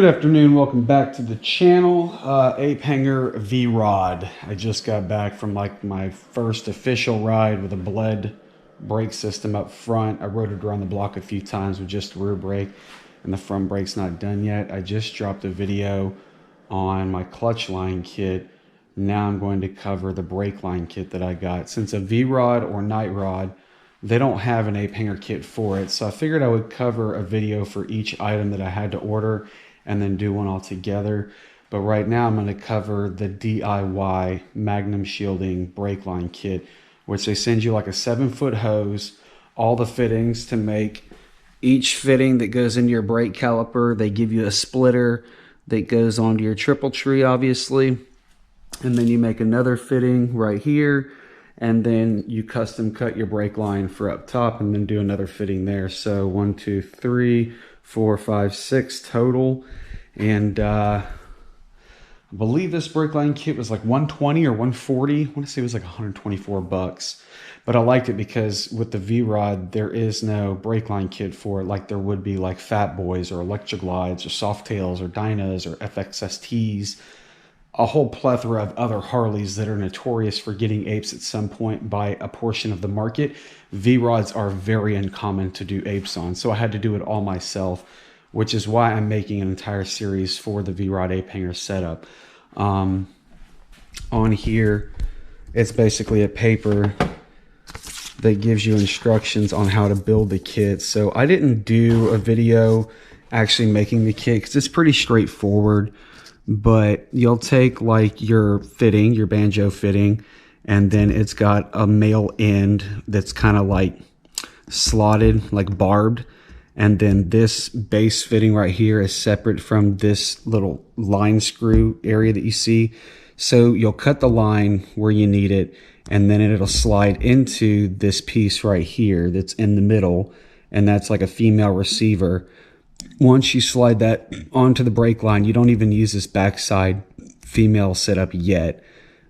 Good afternoon, welcome back to the channel. Ape Hanger Vrod. I just got back from like my first official ride with a bled brake system up front. I rode it around the block a few times with just the rear brake, and the front brake's not done yet. I just dropped a video on my clutch line kit. Now I'm going to cover the brake line kit that I got. Since a Vrod or Nightrod, they don't have an Ape Hanger kit for it, so I figured I would cover a video for each item that I had to order and then do one all together. But right now I'm going to cover the DIY Magnum shielding brake line kit, which they send you like a 7-foot hose, all the fittings to make each fitting that goes into your brake caliper. They give you a splitter that goes onto your triple tree, obviously, and then you make another fitting right here, and then you custom cut your brake line for up top and then do another fitting there. So 1, 2, 3, 4, 5, 6 total. And I believe this brake line kit was like 120 or 140. I want to say it was like 124 bucks. But I liked it because with the Vrod, there is no brake line kit for it like there would be like Fat Boys or Electroglides or Softails or Dynas or FXSTs. A whole plethora of other Harleys that are notorious for getting apes at some point by a portion of the market. V-Rods are very uncommon to do apes on, so I had to do it all myself, which is why I'm making an entire series for the V-Rod Ape Hanger setup. On here, it's basically a paper that gives you instructions on how to build the kit. So I didn't do a video actually making the kit because it's pretty straightforward. But you'll take like your fitting, your banjo fitting, and then it's got a male end that's kind of like slotted, like barbed. And then this base fitting right here is separate from this little line screw area that you see. So you'll cut the line where you need it, and then it'll slide into this piece right here that's in the middle, and that's like a female receiver. Once you slide that onto the brake line, you don't even use this backside female setup yet.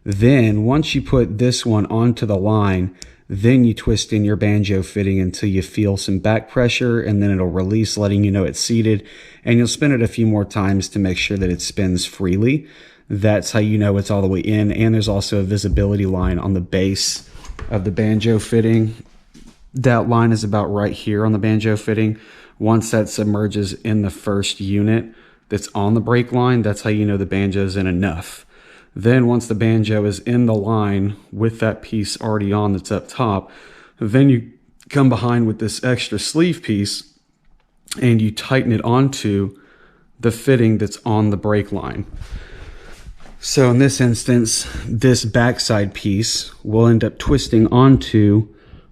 Then once you put this one onto the line, then you twist in your banjo fitting until you feel some back pressure, and then it'll release, letting you know it's seated. And you'll spin it a few more times to make sure that it spins freely. That's how you know it's all the way in. And there's also a visibility line on the base of the banjo fitting. That line is about right here on the banjo fitting. Once that submerges in the first unit that's on the brake line, that's how you know the banjo's in enough. Then once the banjo is in the line with that piece already on that's up top, then you come behind with this extra sleeve piece and you tighten it onto the fitting that's on the brake line. So in this instance, this backside piece will end up twisting onto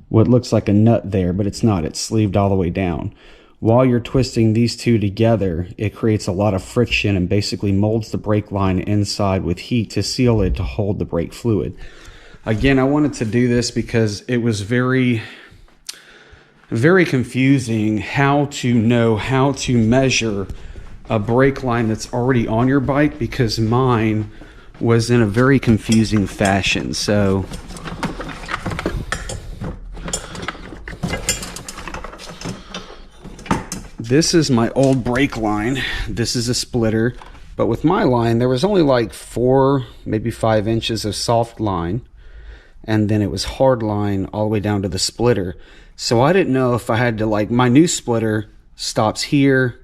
what looks like a nut there, but it's not. It's sleeved all the way down. While you're twisting these two together, it creates a lot of friction and basically molds the brake line inside with heat to seal it to hold the brake fluid. Again, I wanted to do this because it was very confusing how to know how to measure a brake line that's already on your bike, because mine was in a very confusing fashion. So this is my old brake line. This is a splitter, but with my line, there was only like 4, maybe 5 inches of soft line, and then it was hard line all the way down to the splitter. So I didn't know if I had to, like, my new splitter stops here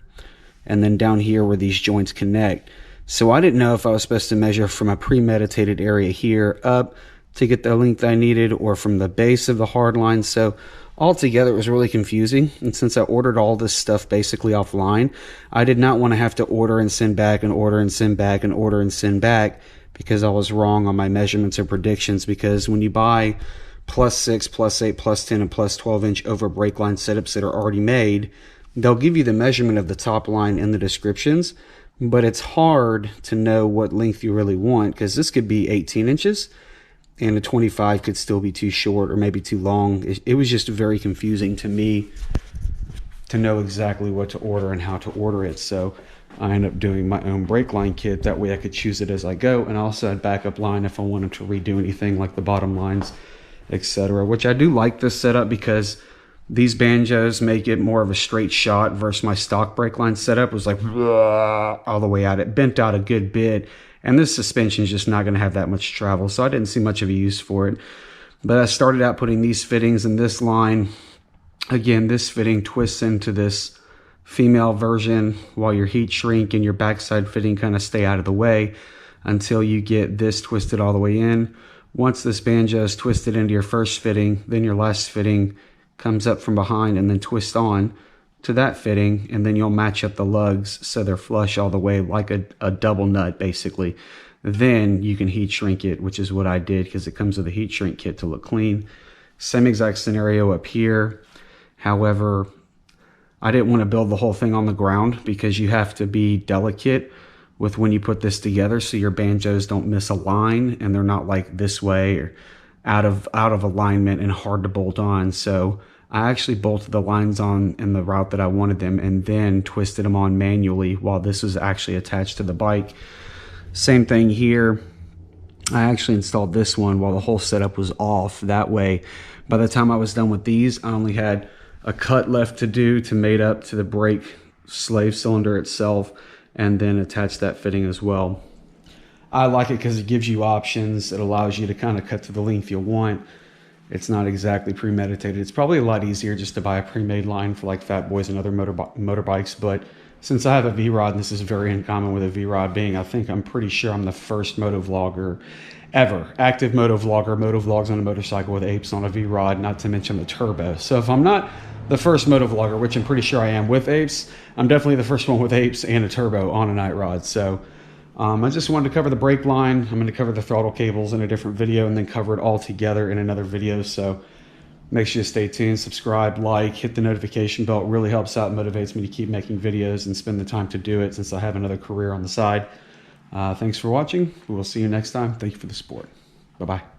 and then down here where these joints connect. So I didn't know if I was supposed to measure from a premeditated area here up to get the length I needed, or from the base of the hard line. So altogether, it was really confusing. And since I ordered all this stuff basically offline, I did not want to have to order and send back and order and send back and order and send back, because I was wrong on my measurements or predictions. Because when you buy +6, +8, +10, and +12 inch over brake line setups that are already made, they'll give you the measurement of the top line in the descriptions, but it's hard to know what length you really want, because this could be 18 inches and a 25 could still be too short or maybe too long. It was just very confusing to me to know exactly what to order and how to order it. So I ended up doing my own brake line kit. That way I could choose it as I go, and I also had backup line if I wanted to redo anything like the bottom lines, etc. Which I do like this setup, because These banjos make it more of a straight shot versus my stock brake line setup was like all the way out. It bent out a good bit, and this suspension is just not going to have that much travel, so I didn't see much of a use for it. But I started out putting these fittings in this line. Again, this fitting twists into this female version while your heat shrink and your backside fitting kind of stay out of the way until you get this twisted all the way in. Once this banjo is twisted into your first fitting, then your last fitting comes up from behind and then twist on to that fitting, and then you'll match up the lugs so they're flush all the way like a double nut basically. Then you can heat shrink it, which is what I did because it comes with a heat shrink kit to look clean. Same exact scenario up here. However, I didn't want to build the whole thing on the ground because you have to be delicate with when you put this together so your banjos don't misalign and they're not like this way or out of alignment and hard to bolt on. So I actually bolted the lines on in the route that I wanted them and then twisted them on manually while this was actually attached to the bike. Same thing here. I actually installed this one while the whole setup was off. That way, by the time I was done with these, I only had a cut left to do to mate up to the brake slave cylinder itself and then attach that fitting as well. I like it because it gives you options. It allows you to kind of cut to the length you want. It's not exactly premeditated. It's probably a lot easier just to buy a pre-made line for like Fat Boys and other motorbikes, but since I have a V-Rod, and this is very uncommon with a V-Rod being, I'm pretty sure I'm the first motovlogger ever. Active motovlogger, motovlogs on a motorcycle with apes on a V-Rod, not to mention the turbo. So if I'm not the first motovlogger, which I'm pretty sure I am with apes, I'm definitely the first one with apes and a turbo on a Nightrod. So I just wanted to cover the brake line. I'm going to cover the throttle cables in a different video and then cover it all together in another video. So make sure you stay tuned, subscribe, like, hit the notification bell. It really helps out and motivates me to keep making videos and spend the time to do it since I have another career on the side. Thanks for watching. We'll see you next time. Thank you for the support. Bye-bye.